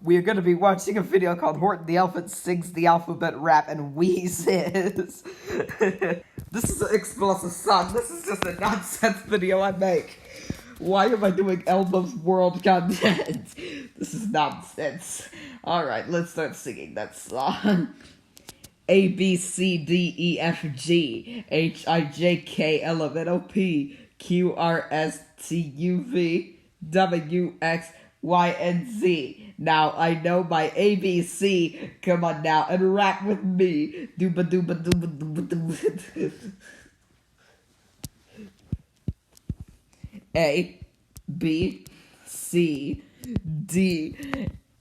we're going to be watching a video called Horton the Elephant Sings the Alphabet Rap and Wheezes. This is an explosive song. This is just a nonsense video I make. Why am I doing Elmo's World content? This is nonsense. Alright, let's start singing that song. A, B, C, D, E, F, G, H, I, J, K, L, M, N, O, P, Q, R, S, T, U, V, W, X, Y, and Z. Now I know my ABC. Come on now and rap with me. Dooba dooba dooba dooba dooba. A, B, C, D,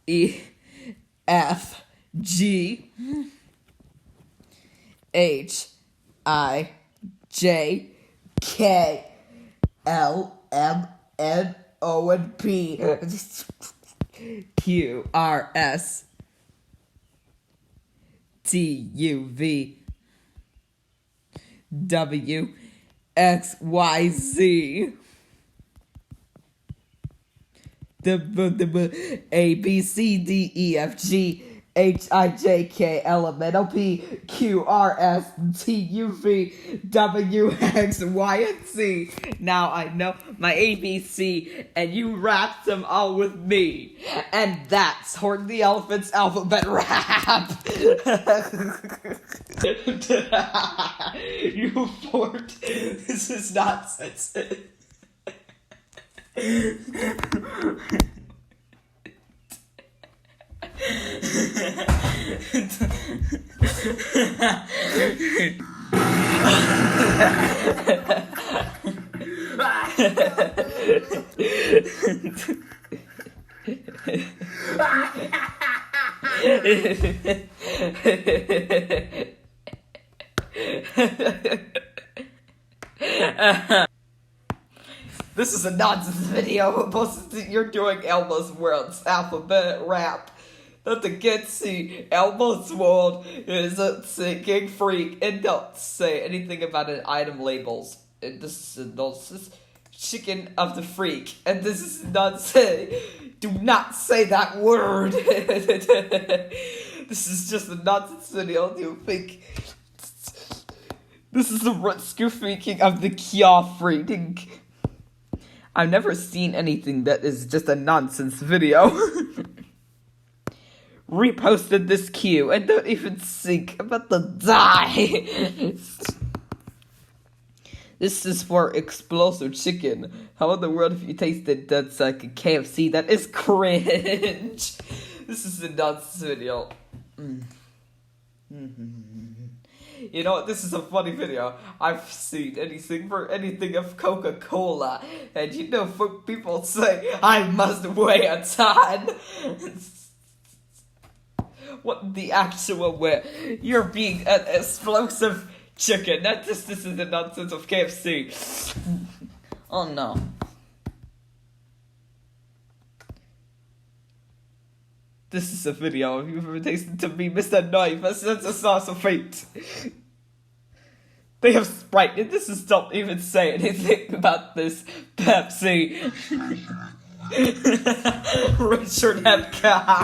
E, F, G, H, I, J, K, L, M, N, O, and P, Q, R, S, T, U, V, W, X, Y, Z. A, B, C, D, E, F, G, H, I, J, K, L, M, N, O, P, Q, R, S, T, U, V, W, X, Y, and Z. Now I know my ABC, and you rapped them all with me. And that's Horton the Elephant's alphabet rap. You fort. This is nonsense. This is a nonsense video. You're doing Elmo's World's alphabet rap. Not the kids see Elmo's World is a singing freak, and don't say anything about an item labels. And this is chicken of the freak, and this is not say. Do not say that word. This is just a nonsense video. Do you think this is the rescue freaking of the Kia freaking? I've never seen anything that is just a nonsense video. Reposted this cue and don't even think about the die. This is for explosive chicken. How in the world if you tasted that's like a KFC? That is cringe. This is a nonsense video. You know what? This is a funny video. I've seen anything of Coca-Cola, and you know, people say I must weigh a ton. What the actual way? You're being an explosive chicken. This is the nonsense of KFC. Oh no. This is a video of you ever tasted to me, Mr. Knife. That's a sauce of fate. They have Sprite, and this is don't even say anything about this Pepsi. Richard Epcot.